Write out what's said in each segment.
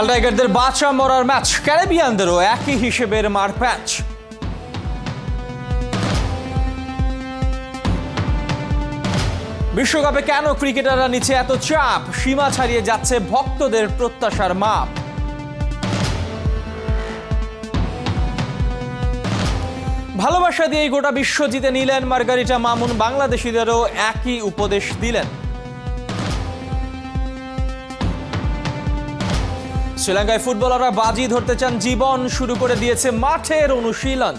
কাল টাইগারদের বাঁচা মরার ম্যাচ, ক্যারিবিয়ানদেরও একই হিসেবের মারপ্যাচ। বিশ্বকাপে কেন ক্রিকেটাররা নিচে এত চাপ? সীমা ছাড়িয়ে যাচ্ছে ভক্তদের প্রত্যাশার মাপ। ভালোবাসা দিয়েই গোটা বিশ্ব জিতে নিলেন মার্গারিটা মামুন, বাংলাদেশিদেরও একই উপদেশ দিলেন। শ্রীলঙ্কায় ফুটবলাররা বাজি ধরতে চান, জীবন শুরু করে দিয়েছে মাঠের অনুশীলন।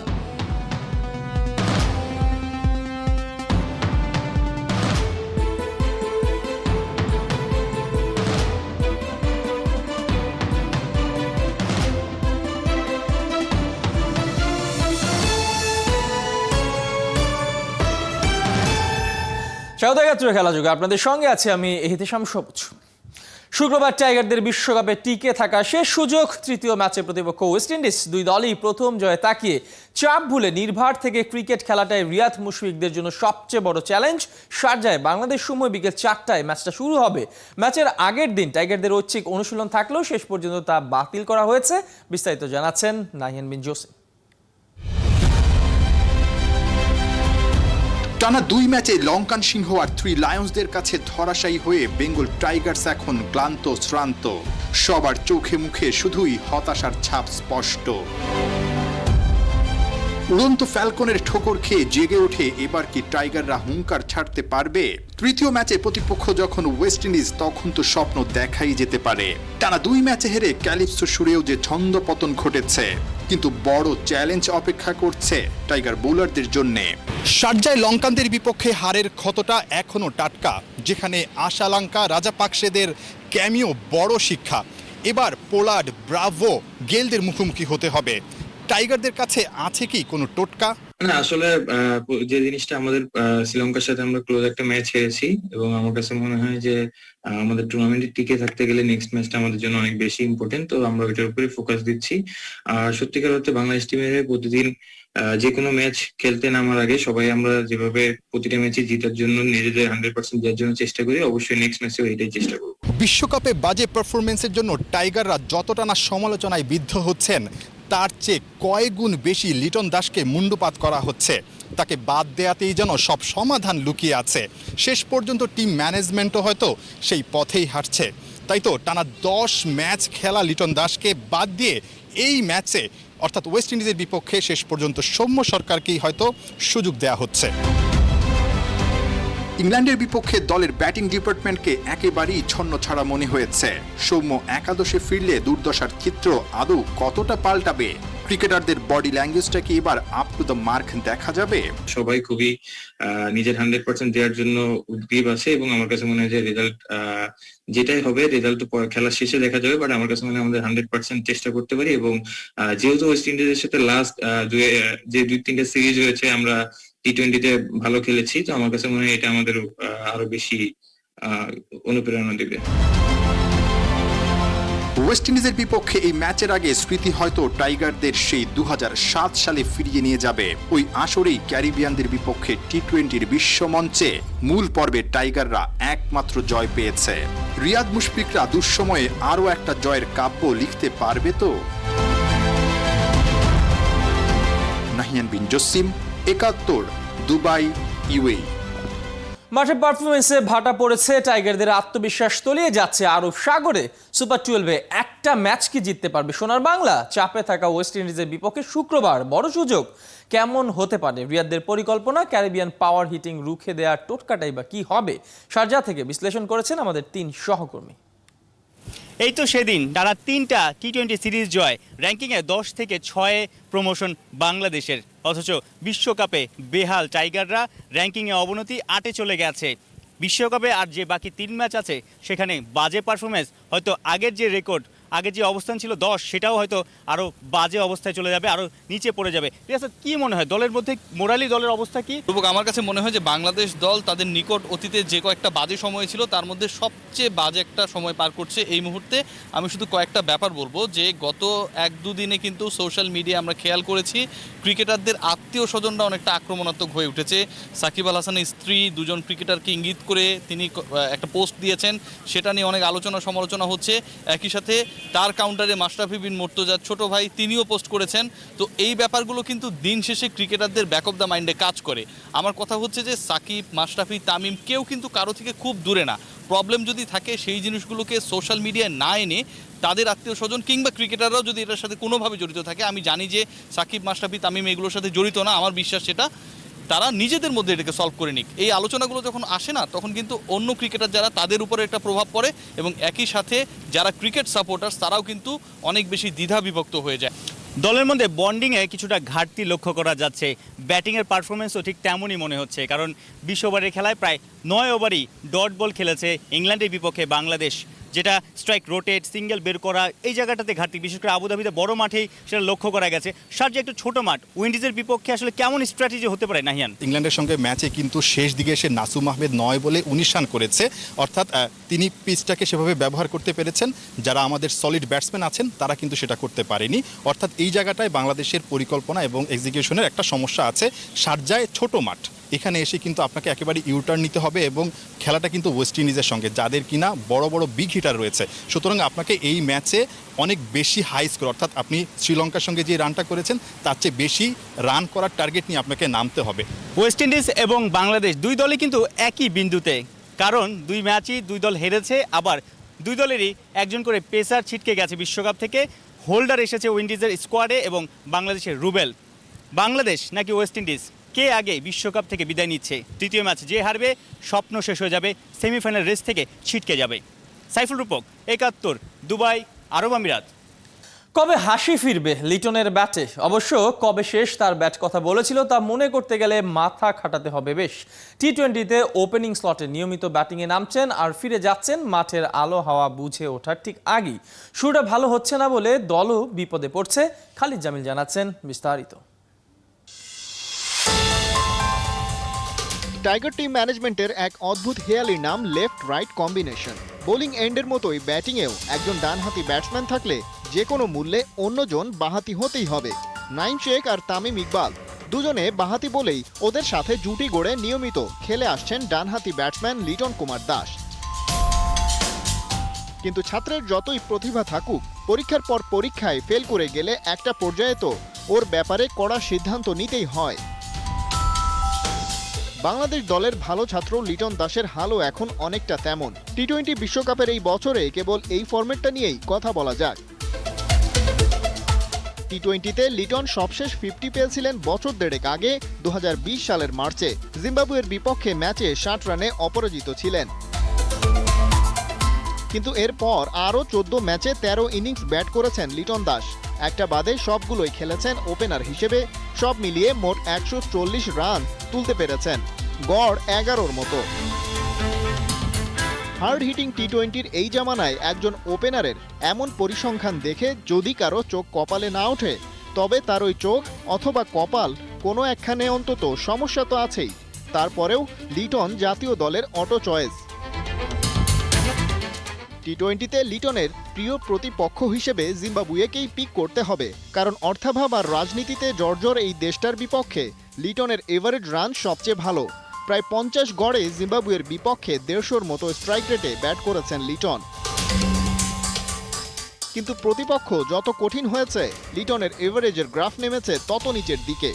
স্বাগত খেলা যুগে আপনাদের সঙ্গে আছে আমি এহতেশাম সবুজ। শুক্রবার টাইগারদের বিশ্বকাপে টিকে থাকা শেষ সুযোগ। তৃতীয় ম্যাচে প্রতিপক্ষ ওয়েস্ট ইন্ডিজ, দুই দলই প্রথম জয়ে তাকিয়ে চাপ ভুলে নির্ভার থেকে ক্রিকেট খেলাটাই রিয়াদ মুশফিকদের জন্য সবচেয়ে বড় চ্যালেঞ্জ। শারজায় বাংলাদেশ সময় বিকেল 4টায় ম্যাচটা শুরু হবে। ম্যাচের আগের দিন টাইগারদের ঐচ্ছিক অনুশীলন থাকলেও শেষ পর্যন্ত তা বাতিল করা হয়েছে। বিস্তারিত জানাচ্ছেন নাহিয়ান বিন জোসেফ। টানা 2 ম্যাচে লঙ্কান সিংহ আর 3 লায়ন্সদের কাছে ধরাশায়ী হয়ে বেঙ্গল টাইগার্স এখন ক্লান্ত শ্রান্ত। সবার চোখে মুখে শুধুই হতাশার ছাপ স্পষ্ট। উড়ন্ত ফ্যালকনের ঠোকর খেয়ে জেগে ওঠে এবার কি টাইগাররা হুঙ্কার ছাড়তে পারবে? তৃতীয় ম্যাচে প্রতিপক্ষ যখন ওয়েস্ট ইন্ডিজ, তখন তো স্বপ্ন দেখাই যেতে পারে। টানা 2 ম্যাচে হেরে ক্যালিপসো সুরেও যে ছন্দপতন ঘটেছে, কিন্তু বড় চ্যালেঞ্জ অপেক্ষা করছে টাইগার বোলারদের জন্য। শারজায় লঙ্কানদের বিপক্ষে হারের ক্ষতটা এখনো টাটকা, যেখানে আশালঙ্কা রাজাপাকসেদের ক্যামিও বড় শিক্ষা। এবার পোলার্ড, ব্রাভো, গেলদের মুখোমুখি হতে হবে। টাইগারদের কাছে আছে কি কোনো টোটকা? না, আসলে যে জিনিসটা আমাদের শ্রীলঙ্কার সাথে আমরা ক্লোজ একটা ম্যাচ হেরেছি, এবং আমার কাছে মনে হয় যে আমাদের টুর্নামেন্টে টিকে থাকতে গেলে নেক্সট ম্যাচটা আমাদের জন্য অনেক বেশি ইম্পর্টেন্ট। তো আমরা ওইটার উপরে ফোকাস দিচ্ছি। আর সত্যিকার অর্থে বাংলাদেশ টিমের প্রতিদিন যে কোনো ম্যাচ খেলতে নামার আগে সবাই আমরা যেভাবে প্রতিটা ম্যাচে জেতার জন্য নিজেদের 100% দেওয়ার জন্য চেষ্টা করি, অবশ্যই নেক্সট ম্যাচেও এটাই চেষ্টা করব। বিশ্বকাপে বাজে পারফরমেন্সের জন্য টাইগাররা যতটা না সমালোচনায় বিদ্ধ হচ্ছেন, তার চেয়ে কয়েক গুণ বেশি লিটন দাসকে মুন্ডুপাত করা হচ্ছে। তাকে বাদ দেয়াতেই যেন সব সমাধান লুকিয়ে আছে। শেষ পর্যন্ত টিম ম্যানেজমেন্টও হয়তো সেই পথেই হাঁটছে। তাই তো টানা 10 ম্যাচ খেলা লিটন দাসকে বাদ দিয়ে এই ম্যাচে অর্থাৎ ওয়েস্ট ইন্ডিজের বিপক্ষে শেষ পর্যন্ত সৌম্য সরকারকেই হয়তো সুযোগ দেয়া হচ্ছে। ইংল্যান্ডের বিপক্ষে দলের ব্যাটিং ডিপার্টমেন্টকে একেবারেই ছন্নছাড়া মনে হয়েছে। সৌম্য একাদশে ফিরলে দুর্দশার চিত্র আদৌ কতটা পাল্টাবে? ক্রিকেটারদের বডি ল্যাঙ্গুয়েজটা কি এবার আপ টু দ্য মার্ক দেখা যাবে? সবাই খুবই নিজের 100% দেওয়ার জন্য উদ্গ্রীব আছে, এবং আমার কাছে মনে হয় যে রেজাল্ট যেটাই হবে, রেজাল্ট তো খেলার শেষে দেখা যাবে। বাট আমার কাছে মনে হয় আমাদের 100% চেষ্টা করতে পারি, এবং যেহেতু ওয়েস্ট ইন্ডিজের সাথে লাস্ট যে 2-3টা সিরিজ হয়েছে আমরা টি-20-তে ভালো খেলেছি, তো আমার কাছে মনে হয় এটা আমাদের আরো বেশি অনুপ্রেরণা দেবে। ওয়েস্ট ইন্ডিজের বিপক্ষে এই ম্যাচের আগে স্মৃতি হয়তো টাইগারদের সেই 2007 সালে ফিরিয়ে নিয়ে যাবে। ওই আসরেই ক্যারিবিয়ানদের বিপক্ষে টি-20-র বিশ্বমঞ্চে মূল পর্বে টাইগাররা একমাত্র জয় পেয়েছে। রিয়াদ মুশফিকরা দুঃসময়ে আরও একটা জয়ের কাব্য লিখতে পারবে তো? নাহিয়ান বিন জসিম, 71, দুবাই, ইউএই। মাঠে পারফরমেন্সে ভাটা পড়েছে টাইগারদের, আত্মবিশ্বাস তলিয়ে যাচ্ছে আরব সাগরে। সুপার 12-এ একটা ম্যাচ কি জিততে পারবে সোনার বাংলা? চাপে থাকা ওয়েস্ট ইন্ডিজের বিপক্ষে শুক্রবার বড় সুযোগ। কেমন হতে পারে রিয়াদের পরিকল্পনা? ক্যারিবিয়ান পাওয়ার হিটিং রুখে দেওয়ার টোটকাটাই বা কি হবে? শারজা থেকে বিশ্লেষণ করেছেন আমাদের 3 সহকর্মী। এই তো সেদিন টানা 3টা টি-20 সিরিজ জয়, র্যাঙ্কিংয়ে 10 থেকে 6 প্রমোশন বাংলাদেশের। অথচ বিশ্বকাপে বেহাল টাইগাররা, র্যাঙ্কিংয়ে অবনতি 8-এ চলে গেছে। বিশ্বকাপে আর যে বাকি 3 ম্যাচ আছে সেখানে বাজে পারফরমেন্স, হয়তো আগের যে রেকর্ড, আগের যে অবস্থান ছিল 10, সেটাও হয়তো আরও বাজে অবস্থায় চলে যাবে, আরও নিচে পড়ে যাবে। কি মনে হয় দলের মধ্যে মোরালি দলের অবস্থা কি? আমার কাছে মনে হয় যে বাংলাদেশ দল তাদের নিকট অতীতে যে কয়েকটা বাজে সময় ছিল তার মধ্যে সবচেয়ে বাজে একটা সময় পার করছে এই মুহূর্তে। আমি শুধু কয়েকটা ব্যাপার বলবো যে গত 1-2 দিনে কিন্তু সোশ্যাল মিডিয়া আমরা খেয়াল করেছি ক্রিকেটারদের আত্মীয় স্বজনরা অনেকটা আক্রমণাত্মক হয়ে উঠেছে। সাকিব আল হাসানের স্ত্রী 2জন ক্রিকেটারকে ইঙ্গিত করে তিনি একটা পোস্ট দিয়েছেন, সেটা নিয়ে অনেক আলোচনা সমালোচনা হচ্ছে। একই সাথে তার কাউন্টারে মাশরাফি বিন মুর্তজার ছোট ভাই তিনিও পোস্ট করেছেন। তো এই ব্যাপারগুলো কিন্তু দিন শেষে ক্রিকেটারদের ব্যাক অফ দ্য মাইন্ডে কাজ করে। আমার কথা হচ্ছে যে সাকিব, মাশরাফি, তামিম কেউ কিন্তু কারো থেকে খুব দূরে না। প্রবলেম যদি থাকে সেই জিনিসগুলোকে সোশ্যাল মিডিয়ায় না এনে তাদের আত্মীয় স্বজন কিংবা ক্রিকেটাররাও যদি এটার সাথে কোনোভাবে জড়িত থাকে, আমি জানি যে সাকিব, মাশরাফি, তামিম এগুলোর সাথে জড়িত না, আমার বিশ্বাস সেটা তারা নিজেদের মধ্যে এটাকে সলভ করে নিক। এই আলোচনাগুলো যখন আসে না, তখন কিন্তু অন্য ক্রিকেটার যারা তাদের উপরে একটা প্রভাব পড়ে এবং একই সাথে যারা ক্রিকেট সাপোর্টার্স তারাও কিন্তু অনেক বেশি দ্বিধা বিভক্ত হয়ে যায়। দলের মধ্যে বন্ডিংয়ে কিছুটা ঘাটতি লক্ষ্য করা যাচ্ছে। ব্যাটিংয়ের পারফরমেন্সও ঠিক তেমনই মনে হচ্ছে, কারণ 20 ওভারের খেলায় প্রায় 9 ওভারই ডট বল খেলেছে ইংল্যান্ডের বিপক্ষে বাংলাদেশ, যেটা স্ট্রাইক রোটেট, সিঙ্গেল বের করা, এই জায়গাটাতে ঘাটতি। বিশেষ করে আবুধাবিতে বড় মাঠেই সেটা লক্ষ্য করা গেছে। শারজা একটু ছোট মাঠ, উইন্ডিজের বিপক্ষে আসলে কেমন স্ট্র্যাটেজি হতে পারে নাহিয়ান? ইংল্যান্ডের সঙ্গে ম্যাচে কিন্তু শেষ দিকে এসে নাসুম আহমেদ 9 বলে 19 রান করেছে, অর্থাৎ তিনি পিচটাকে সেভাবে ব্যবহার করতে পেরেছেন। যারা আমাদের সলিড ব্যাটসম্যান আছেন তারা কিন্তু সেটা করতে পারেনি, অর্থাৎ এই জায়গাটায় বাংলাদেশের পরিকল্পনা এবং এক্সিকিউশনের একটা সমস্যা আছে। শারজায় ছোট মাঠ, এখানে এসে কিন্তু আপনাকে একেবারে ইউটার্ন নিতে হবে এবং খেলাটা কিন্তু ওয়েস্ট ইন্ডিজের সঙ্গে, যাদের কিনা বড় বড় বিগ হিটার রয়েছে। সুতরাং আপনাকে এই ম্যাচে অনেক বেশি হাই স্কোর, অর্থাৎ আপনি শ্রীলঙ্কার সঙ্গে যে রানটা করেছেন তার চেয়ে বেশি রান করার টার্গেট নিয়ে আপনাকে নামতে হবে। ওয়েস্ট ইন্ডিজ এবং বাংলাদেশ দুই দলই কিন্তু একই বিন্দুতে, কারণ দুই ম্যাচই দুই দল হেরেছে, আবার দুই দলেরই একজন করে পেসার ছিটকে গেছে বিশ্বকাপ থেকে। হোল্ডার এসেছে উইন্ডিজের স্কোয়াডে এবং বাংলাদেশের রুবেল। বাংলাদেশ নাকি ওয়েস্ট ইন্ডিজ, কে আগে বিশ্বকাপ থেকে বিদায় নিচ্ছে? তৃতীয় ম্যাচ যে হারবে স্বপ্ন শেষ হয়ে যাবে, সেমিফাইনাল রেস থেকে ছিটকে যাবে। সাইফুল রূপক, 71, দুবাই, আরব আমিরাত। কবে হাসি ফিরবে লিটনের ব্যাটে? অবশ্য কবে শেষ তার ব্যাট কথা বলেছিল তা মনে করতে গেলে মাথা খাটাতে হবে বেশ। টি-20তে ওপেনিং স্লটে নিয়মিত ব্যাটিংয়ে নামছেন আর ফিরে যাচ্ছেন মাঠের আলো হাওয়া বুঝে ওঠার ঠিক আগেই। শুরুটা ভালো হচ্ছে না বলে দলও বিপদে পড়ছে। খালিদ জামিল জানাচ্ছেন বিস্তারিত। টাইগার টিম ম্যানেজমেন্টের এক অদ্ভুত হেয়ালির নাম লেফট রাইট কম্বিনেশন। বোলিং এন্ডের মতোই ব্যাটিংয়েও একজন ডানহাতি ব্যাটসম্যান থাকলে যে কোনো মূল্যে অন্যজন বাঁহাতি হতেই হবে। নাইম শেখ আর তামিম ইকবাল দুজনে বাঁহাতি বলেই ওদের সাথে জুটি গড়ে নিয়মিত খেলে আসছেন ডানহাতি ব্যাটসম্যান লিটন কুমার দাস। কিন্তু ছাত্রের যতই প্রতিভা থাকুক, পরীক্ষার পর পরীক্ষায় ফেল করে গেলে একটা পর্যায়ে তো ওর ব্যাপারে কড়া সিদ্ধান্ত নিতেই হয়। বাংলাদেশ দলের ভালো ছাত্র লিটন দাসের হালও এখন অনেকটা তেমন। টি-20 বিশ্বকাপের এই বছরে কেবল এই ফরম্যাটটা নিয়েই কথা বলা যাক। টি-20তে লিটন সবশেষ 50 পেয়েছিলেন বছর দেড়েক আগে 2020 সালের মার্চে। জিম্বাবুয়ের বিপক্ষে ম্যাচে 60 রানে অপরাজিত ছিলেন। কিন্তু এরপর আরও 14 ম্যাচে 13 ইনিংস ব্যাট করেছেন লিটন দাস। একটা বাদে সবগুলোই খেলেছেন ওপেনার হিসেবে। সব মিলিয়ে মোট 140 রান তুলতে পেরেছেন, গড় 11-র মতো। হার্ড হিটিং টি-20র এই জামানায় একজন ওপেনারের এমন পরিসংখ্যান দেখে যদি কারো চোখ কপালে না ওঠে, তবে তার ওই চোখ অথবা কপাল কোনো একখানে অন্তত সমস্যা তো আছেই। তারপরেও লিটন জাতীয় দলের অটো চয়েস। টি-20তে লিটনের প্রিয় প্রতিপক্ষ হিসেবে জিম্বাবুয়েকেই পিক করতে হবে, কারণ অর্থাভাব আর রাজনীতিতে জর্জর এই দেশটার বিপক্ষে লিটনের এভারেজ রান সবচেয়ে ভালো। প্রায় 50 গড়ে জিম্বাবুয়ের বিপক্ষে 150-র মতো স্ট্রাইক রেটে ব্যাট করেছেন লিটন। কিন্তু প্রতিপক্ষ যত কঠিন হয়েছে, লিটনের এভারেজের গ্রাফ নেমেছে তত নিচের দিকে,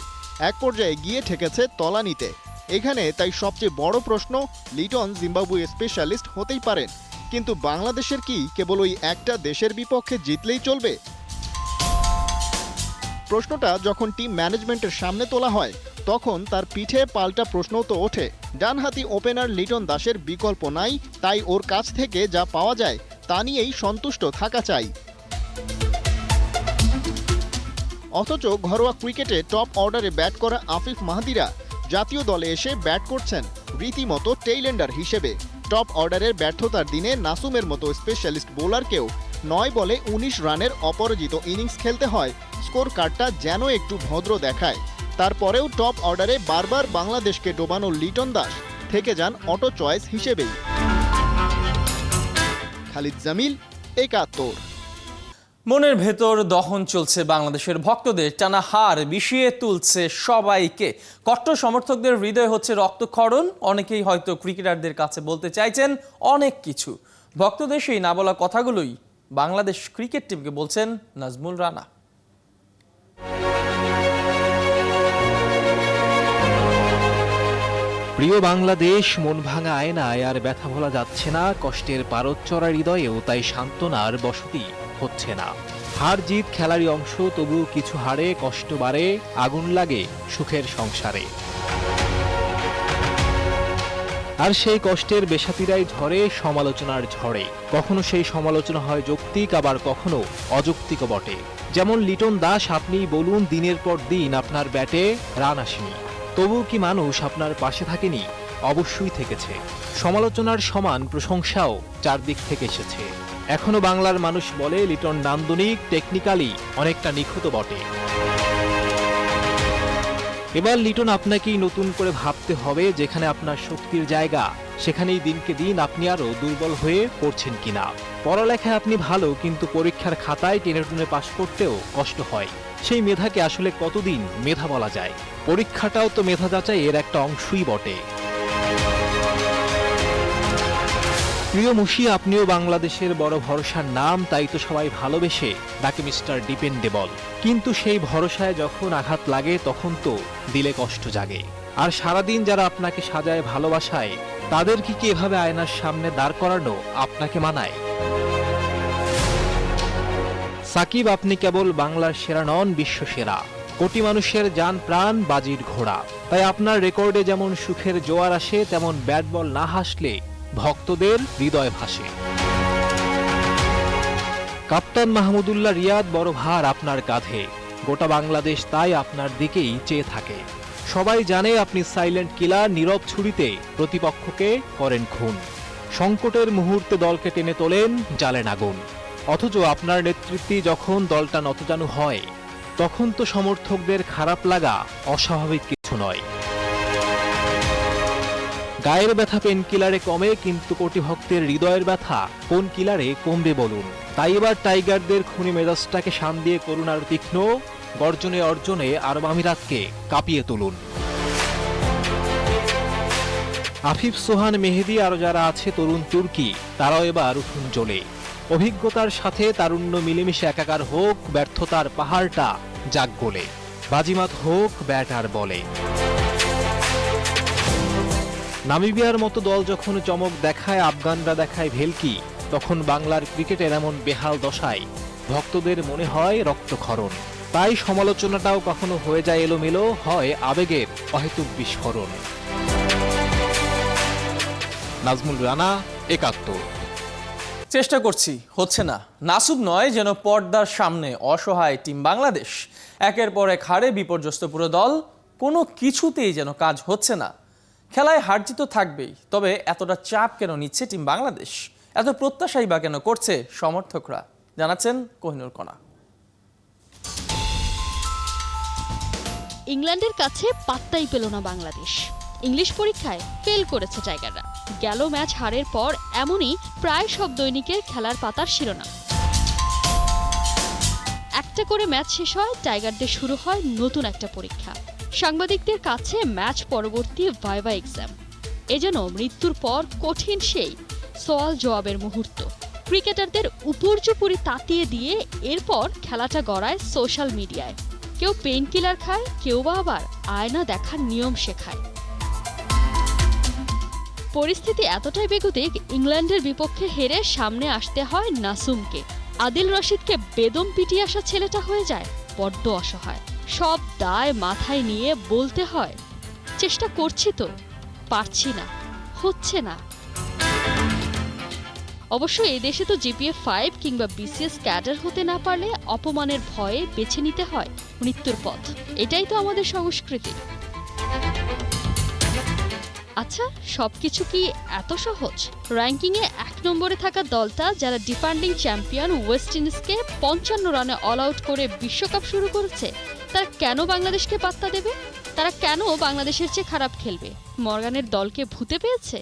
এক পর্যায়ে গিয়ে ঠেকেছে তলানিতে। এখানে তাই সবচেয়ে বড় প্রশ্ন, লিটন জিম্বাবুয়ে স্পেশালিস্ট হতেই পারেন, কিন্তু বাংলাদেশের কি কেবল ওই একটা দেশের বিপক্ষে জিতলেই চলবে? প্রশ্নটা যখন টিম ম্যানেজমেন্টের সামনে তোলা হয়, তখন তার পিঠে পাল্টা প্রশ্নও তো ওঠে। ডানহাতি ওপেনার লিটন দাসের বিকল্প নাই, তাই ওর কাছ থেকে যা পাওয়া যায় তা নিয়েই সন্তুষ্ট থাকা চাই। অথচ ঘরোয়া ক্রিকেটে টপ অর্ডারে ব্যাট করা আফিফ মাহদিরা জাতীয় দলে এসে ব্যাট করছেন রীতিমতো টেইলেন্ডার হিসেবে। টপ অর্ডারের ব্যর্থতার দিনে নাসুমের মতো স্পেশালিস্ট বোলারকেও 9 বলে 19 রানের অপরাজিত ইনিংস খেলতে হয়। স্কোর কার্ডটা যেন একটু ভদ্র দেখায়। তারপরেও টপ অর্ডারে বারবার বাংলাদেশকে ডোবানো লিটন দাস থেকে যান অটো চয়েস হিসেবেই। খালিদ জামিল, 71। মনের ভেতর দহন চলছে বাংলাদেশের ভক্তদের। টানা হার বিষিয়ে তুলছে সবাইকে। কট্টর সমর্থকদের হৃদয় হচ্ছে রক্তক্ষরণ। অনেকেই হয়তো ক্রিকেটারদের কাছে বলতে চাইছেন অনেক কিছু। ভক্তদের সেই না বলা কথাগুলোই বাংলাদেশ ক্রিকেট টিমকে, বলছেন নাজমুল রানা। প্রিয় বাংলাদেশ, মন ভাঙা আয়নায় আর ব্যথা ভোলা যাচ্ছে না, কষ্টের পারদ-চড়া হৃদয়েও তাই সান্ত্বনার বসতি হচ্ছে না। হার জিত খেলারই অংশ, তবু কিছু হারে কষ্ট বাড়ে, আগুন লাগে সুখের সংসারে। আর সেই কষ্টের বেশাতিরাই ঝরে সমালোচনার ঝড়ে। কখনো সেই সমালোচনা হয় যৌক্তিক, আবার কখনো অযৌক্তিকও বটে। যেমন লিটন দাস, আপনি বলুন দিনের পর দিন আপনার ব্যাটে রান আসেনি, তবু কি মানুষ আপনার পাশে থাকেনি? অবশ্যই থেকেছে। সমালোচনার সমান প্রশংসাও চারদিক থেকে এসেছে। এখনো বাংলার মানুষ বলে লিটন নান্দনিক, টেকনিক্যালি অনেকটা নিখুঁত বটে। এবার লিটন আপনাকেই নতুন করে ভাবতে হবে, যেখানে আপনার শক্তির জায়গা সেখানেই দিনকে দিন আপনি আরো দুর্বল হয়ে পড়ছেন কিনা। পড়ালেখায় আপনি ভালো, কিন্তু পরীক্ষার খাতায় টেনে টুনে পাশ করতেও কষ্ট হয়। সেই মেধাকে আসলে কতদিন মেধা বলা যায়? পরীক্ষাটাও তো মেধা যাচাই এর একটা অংশই বটে। প্রিয় মুশি, আপনিও বাংলাদেশের বড় ভরসার নাম, তাই তো সবাই ভালোবেসে ডাকে মিস্টার ডিপেন্ডেবল। কিন্তু সেই ভরসায় যখন আঘাত লাগে তখন তো দিলে কষ্ট জাগে। আর সারাদিন যারা আপনাকে সাজায় ভালোবাসায়, তাদের কি এভাবে আয়নার সামনে দাঁড় করানো আপনাকে মানায়? সাকিব, আপনি কেবল বাংলার সেরা নন, বিশ্ব সেরা। কোটি মানুষের জান প্রাণ বাজির ঘোড়া। তাই আপনার রেকর্ডে যেমন সুখের জোয়ার আসে, তেমন ব্যাট বল না হাসলে ভক্তদের হৃদয় ভাসে। কাপ্তান মাহমুদুল্লাহ রিয়াদ, বড় ভার আপনার কাঁধে। গোটা বাংলাদেশ তাই আপনার দিকেই চেয়ে থাকে। সবাই জানে আপনি সাইলেন্ট কিলার, নীরব ছুরিতে প্রতিপক্ষকে করেন খুন। সংকটের মুহূর্তে দলকে টেনে তোলেন, জ্বালেন আগুন। অথচ আপনার নেতৃত্বে যখন দলটা নতজানু হয়, তখন তো সমর্থকদের খারাপ লাগা অস্বাভাবিক কিছু নয়। গায়ের ব্যথা পেন কিলারে কমে, কিন্তু কোটি ভক্তের হৃদয়ের ব্যথা কোন কিলারে কমবে বলুন? তাই এবার টাইগারদের খুনি মেজাজটাকে শান দিয়ে করুণ আর তীক্ষ্ণ, গর্জনে অর্জনে আরব আমিরাতকে কাঁপিয়ে তুলুন। আফিফ, সোহান, মেহেদী আরো যারা আছে তরুণ তুর্কি, তারাও এবার উঠুন জ্বলে। অভিজ্ঞতার সাথে তারুণ্য মিলেমিশে একাকার হোক, ব্যর্থতার পাহাড়টা জাগ গোলে। বাজিমাত হোক ব্যাট আর বলে। নামিবিয়ার মতো দল যখন চমক দেখায়, আফগানরা দেখায় ভেলকি, তখন বাংলার ক্রিকেটের এমন বেহাল দশায় ভক্তদের মনে হয় রক্তক্ষরণ। তাই সমালোচনাটাও কখনো হয়ে যায় এলোমেলো, হয় আবেগের অহেতুক বিস্ফোরণ। নাজমুল রানা, ৭১। চেষ্টা করছি, হচ্ছে না। নাসুব নয়, যেন পর্দার সামনে অসহায় টিম বাংলাদেশ। একের পর এক হারে বিপর্যস্ত পুরো দল, কোনো কিছুতেই যেন কাজ হচ্ছে না। খেলায় হার জিত থাকবেই, তবে এতটা চাপ কেন নিচ্ছে টিম বাংলাদেশ? এত প্রত্যাশাই বা কেন করছে সমর্থকরা? জানাচ্ছেন কোহিনুর কণা। ইংল্যান্ডের কাছে পাত্তাই পেল না বাংলাদেশ। ইংলিশ পরীক্ষায় ফেল করেছে টাইগাররা। গেল ম্যাচ হারের পর এমনই প্রায় সব দৈনিকের খেলার পাতার শিরোনাম। একটা করে ম্যাচ শেষ হয়, টাইগারদের শুরু হয় নতুন একটা পরীক্ষা। সাংবাদিকদের কাছে ম্যাচ পরবর্তী ভাইভা এক্সাম। এ যেন মৃত্যুর পর কঠিন সেই সওয়াল জবাবের মুহূর্ত। ক্রিকেটারদের উপর্যুপরি তাতিয়ে দিয়ে এরপর খেলাটা গড়ায় সোশ্যাল মিডিয়ায়। কেউ পেইন কিলার খায়, কেউ বা আবার আয়না দেখার নিয়ম শেখায়। পরিস্থিতি এতটাই বেগতিক, ইংল্যান্ডের বিপক্ষে হেরে সামনে আসতে হয় নাসুমকে। আদিল রশিদকে বেদম পিটিয়ে আসা ছেলেটা হয়ে যায় বড্ড অসহায়। সব দায় মাথায় নিয়ে বলতে হয়, চেষ্টা করছি তো, পারছি না, হচ্ছে না। অবশ্য এই দেশে তো জিপিএ 5 কিংবা বিসিএস ক্যাডার হতে না পারলে অপমানের ভয়ে বেছে নিতে হয় মৃত্যুর পথ। এটাই তো আমাদের সংস্কৃতি। আচ্ছা, সবকিছু কি এত সহজ? র্যাঙ্কিংয়ে 1 নম্বরে থাকা দলটা, যারা ডিফেন্ডিং চ্যাম্পিয়ন ওয়েস্ট ইন্ডিজকে 55 রানে অল আউট করে বিশ্বকাপ শুরু করেছে, তারা কেন বাংলাদেশকে পাত্তা দেবে? তারা কেন বাংলাদেশের চেয়ে খারাপ খেলবে? মর্গানের দলকে ভূতে পেয়েছে?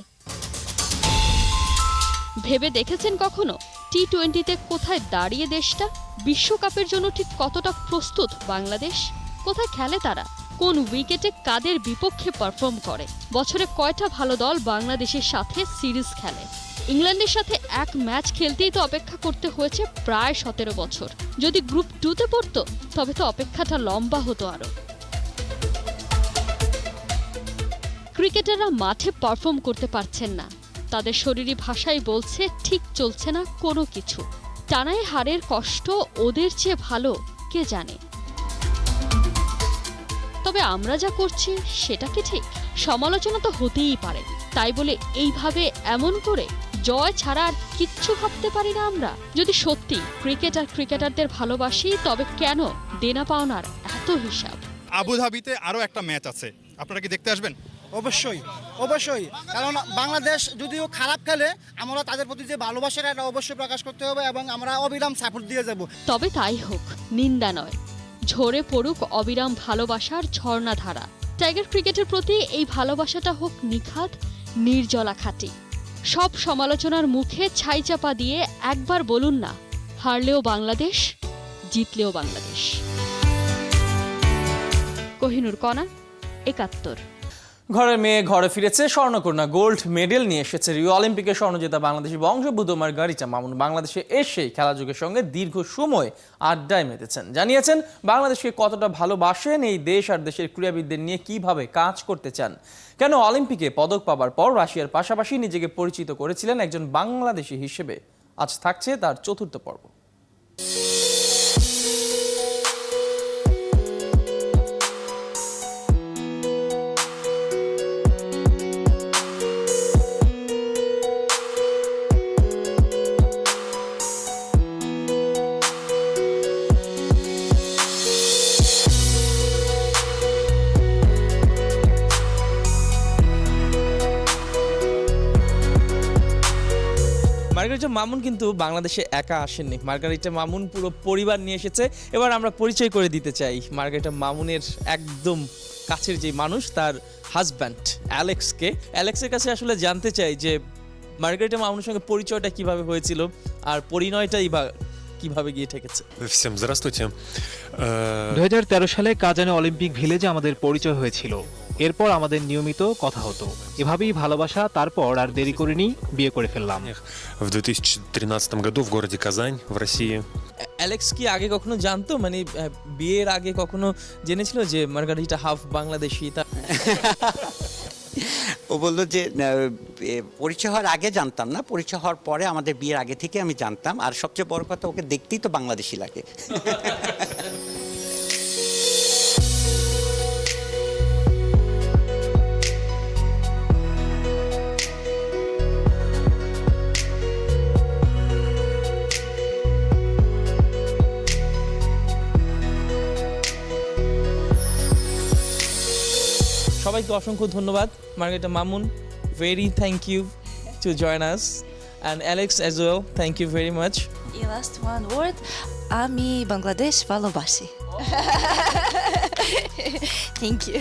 ভেবে দেখেছেন কখনো টি-20তে কোথায় দাঁড়িয়ে দেশটা? বিশ্বকাপের জন্য ঠিক কতটা প্রস্তুত বাংলাদেশ? কোথায় খেলে তারা? কোন উইকেটে কাদের বিপক্ষে পারফর্ম করে? বছরে কয়টা ভালো দল বাংলাদেশের সাথে সিরিজ খেলে? ইংল্যান্ডের সাথে এক ম্যাচ খেলতেই তো অপেক্ষা করতে হয়েছে প্রায় 17 বছর। যদি গ্রুপ 2-তে পড়তো তবে তো অপেক্ষাটা লম্বা হতো আরো। ক্রিকেটাররা মাঠে পারফর্ম করতে পারছেন না, তাদের শরীরী ভাষাই বলছে ঠিক চলছে না কোনো কিছু। টানায় হারের কষ্ট ওদের চেয়ে ভালো কে জানে। তবে আমরা যা করছি সেটা কি ঠিক? সমালোচনা তো হতেই পারে, তাই বলে এইভাবে এমন করে জয় ছাড়া আর কিচ্ছু ভাবতে পারি না আমরা? যদি সত্যি ক্রিকেট আর ক্রিকেটারদের ভালোবাসি তবে কেন দেনা পাওনার এত হিসাব? আবুধাবিতে আরও একটা ম্যাচ আছে, আপনারা কি দেখতে আসবেন? অবশ্যই অবশ্যই, কারণ বাংলাদেশ যদিও খারাপ খেলে আমরা তাদের প্রতি যে ভালোবাসাটা এটা অবশ্যই প্রকাশ করতে হবে এবং আমরা অবিরাম সাপোর্ট দিয়ে যাব। তবে তাই হোক, নিন্দা নয়, ঝরে পড়ুক অবিরাম ভালোবাসার ঝর্ণাধারা। টাইগার ক্রিকেটের প্রতি এই ভালোবাসাটা হোক নিখাদ, নির্জলা খাঁটি। সব সমালোচনার মুখে ছাই চাপা দিয়ে একবার বলুন না, হারলেও বাংলাদেশ, জিতলেও বাংলাদেশ। কোহিনুর কণা, ৭১। ঘরের মেয়ে ঘরে ফিরেছে, স্বর্ণকন্যা গোল্ড মেডেল নিয়ে এসেছে। রিও অলিম্পিকে স্বর্ণ জেতা বাংলাদেশি বংশোদ্ভূত মার্গারিটা মামুন বাংলাদেশে এসে খেলাযোগের সঙ্গে দীর্ঘ সময় আড্ডায় মেতেছেন। জানিয়েছেন বাংলাদেশকে কতটা ভালোবাসেন, এই দেশ আর দেশের ক্রীড়াবিদদের নিয়ে কিভাবে কাজ করতে চান, কেন অলিম্পিকে পদক পাবার পর রাশিয়ার পাশাপাশি নিজেকে পরিচিত করেছিলেন একজন বাংলাদেশি হিসেবে। আজ থাকছে তার চতুর্থ পর্ব। মার্গারিটা মামুন কিন্তু বাংলাদেশে একা আসেননি, মার্গারিটা মামুন পুরো পরিবার নিয়ে এসেছে। এবার আমরা পরিচয় করে দিতে চাই মার্গারিটা মামুনের একদম কাছের যে মানুষ, তার হাজব্যান্ড অ্যালেক্সকে। অ্যালেক্সের কাছে আসলে জানতে চাই যে মার্গারিটা মামুনের সঙ্গে পরিচয়টা কিভাবে হয়েছিল আর পরিণয়টাই বা কিভাবে গিয়ে ঠেকেছে। Всем здравствуйте. 2013 সালে কাজানে অলিম্পিক ভিলেজে আমাদের পরিচয় হয়েছিল। এরপর আমাদের নিয়মিত কথা হতো, এভাবেই ভালোবাসা। তারপর আর দেরি করিনি, বিয়ে করে ফেললাম। В 2013 году в городе Казань в России. অ্যালেক্স কি আগে কখনো জানতো, মানে বিয়ের আগে কখনো জেনেছিল যে মার্গারিটা হাফ বাংলাদেশি? ও বললো যে পরিচয় হওয়ার আগে জানতাম না, পরিচয় হওয়ার পরে আমাদের বিয়ের আগে থেকে আমি জানতাম। আর সবচেয়ে বড় কথা, ওকে দেখতেই তো বাংলাদেশি লাগে। সবাইকে অসংখ্য ধন্যবাদ। Margarita Mamun, very thank you to join us, and Alex as well, thank you very much. Last one word, আমি বাংলাদেশ ভালোবাসি। Thank you.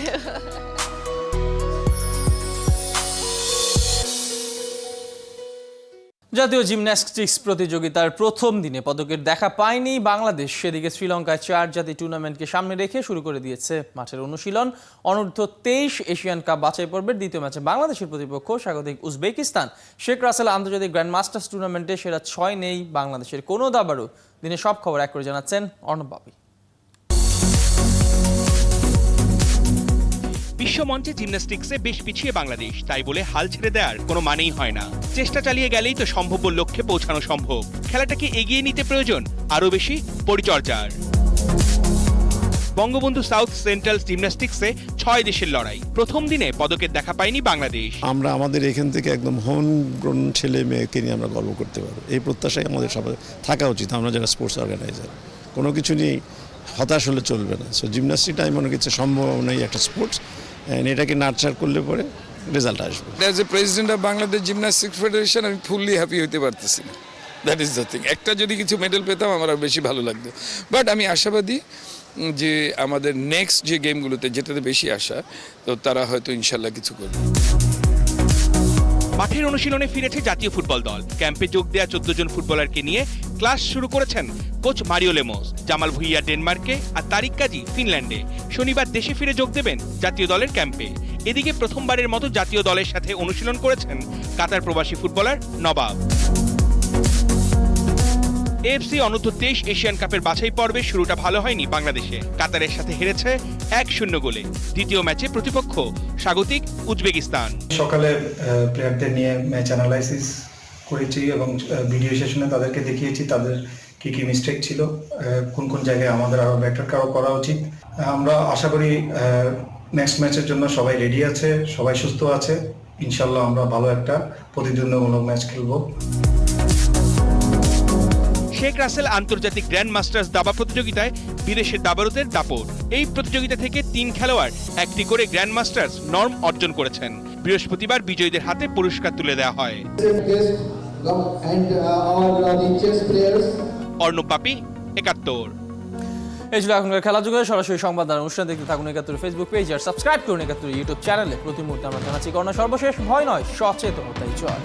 জাতীয় জিমন্যাস্টিক্স প্রতিযোগিতার প্রথম দিনে পদকের দেখা পায়নি বাংলাদেশ। সেদিকে শ্রীলঙ্কায় 4 জাতি টুর্নামেন্টকে সামনে রেখে শুরু করে দিয়েছে মাঠের অনুশীলন। অনূর্ধ্ব 23 এশিয়ান কাপ বাছাই পর্বের দ্বিতীয় ম্যাচে বাংলাদেশের প্রতিপক্ষ স্বাগতিক উজবেকিস্তান। শেখ রাসেল আন্তর্জাতিক গ্র্যান্ড মাস্টার্স টুর্নামেন্টে সেরা 6 নেই বাংলাদেশের কোনো দাবাড়ু। দিনে সব খবর এক করে জানাচ্ছেন অর্ণব বাপি। বিশ্বমঞ্চে জিমন্যাস্টিক্সে বেশ পিছিয়ে বাংলাদেশ, তাই বলে হাল ছেড়ে দেওয়ার কোনো মানেই হয় না। চেষ্টা চালিয়ে গেলেই তো সম্ভাব্য লক্ষ্যে পৌঁছানো সম্ভব। খেলাটাকে এগিয়ে নিতে প্রয়োজন আরও বেশি পরিচর্যার। বঙ্গবন্ধু সাউথ সেন্ট্রাল জিমন্যাস্টিক্সে 6 দেশের লড়াই। প্রথম দিনে পদকের দেখা পায়নি বাংলাদেশ। আমরা আমাদের এখান থেকে একদম হোমগ্রোন ছেলে মেয়েকে নিয়ে আমরা গর্ব করতে পারবো, এই প্রত্যাশাই আমাদের সবাই থাকা উচিত। আমরা যারা স্পোর্টস অর্গানাইজার, কোনো কিছু নিয়ে হতাশ হলে চলবে না। সো জিমন্যাস্টিকটা আমি মনে করছি সম্ভাবনাই একটা স্পোর্টস, এটাকে নার্চার করলে পরে রেজাল্ট আসবে। As a president of Bangladesh gymnastics federation আমি ফুললি হ্যাপি হতে পারতেছি না। That is the thing. একটা যদি কিছু মেডেল পেতাম আমার আর বেশি ভালো লাগতো। বাট আমি আশাবাদী যে আমাদের নেক্সট যে গেমগুলোতে, যেটাতে বেশি আশা, তো তারা হয়তো ইনশাল্লাহ কিছু করবে। মাঠের অনুশীলনে ফিরেছে জাতীয় ফুটবল দল। ক্যাম্পে যোগ দেওয়া 14 জন ফুটবলারকে নিয়ে ক্লাস শুরু করেছেন coach Mario Lemos. Jamal Bhuiyan ডেনমার্কে আর তারিক কাজী ফিনল্যান্ডে। শনিবার দেশে ফিরে যোগ দেবেন জাতীয় দলের ক্যাম্পে। এদিকে প্রথমবারের মতো জাতীয় দলের সাথে অনুশীলন করেছেন কাতার প্রবাসী ফুটবলার নবাব। এএফসি অনূর্ধ্ব-23 এশিয়ান কাপের বাছাই পর্বে শুরুটা ভালো হয়নি বাংলাদেশে। কাতারের সাথে হেরেছে 1-0 গোলে। দ্বিতীয় ম্যাচে প্রতিপক্ষ স্বাগতিক উজবেকিস্তান। সকালে প্লেয়ারদের নিয়ে ম্যাচ অ্যানালাইসিস করেছি এবং ভিডিও সেশনে তাদেরকে দেখিয়েছি তাদের কি কি মিস্টেক ছিল, কোন কোন জায়গায় আমাদের আরো বেটার করা উচিত। আমরা আশা করি নেক্সট ম্যাচের জন্য সবাই রেডি আছে, সবাই সুস্থ আছে। ইনশাল্লাহ আমরা ভালো একটা প্রতিদ্বন্দ্বিমূলক ম্যাচ খেলবো। শেখ রাসেল আন্তর্জাতিক গ্র্যান্ড মাস্টার্স দাবা প্রতিযোগিতায় বিদেশের দাবারুদের দাপট। এই প্রতিযোগিতা থেকে 3 খেলোয়াড় একটি করে গ্র্যান্ড মাস্টার্স নর্ম অর্জন করেছেন। বৃহস্পতিবার বিজয়ীদের হাতে পুরস্কার তুলে দেওয়া হয়। অর্ণব পাপি, 71। এই ছিল এখনকার খেলা যুগে সরাসরি সংবাদ আর অনুষ্ঠান দেখতে থাকুন 71 ফেসবুক পেজ আর সাবস্ক্রাইব করুন 71 ইউটিউব চ্যানেলে। প্রতি মুহূর্তে আমরা জানাচ্ছি করোনা সর্বশেষ, ভয় নয় সচেতনতাই জয়।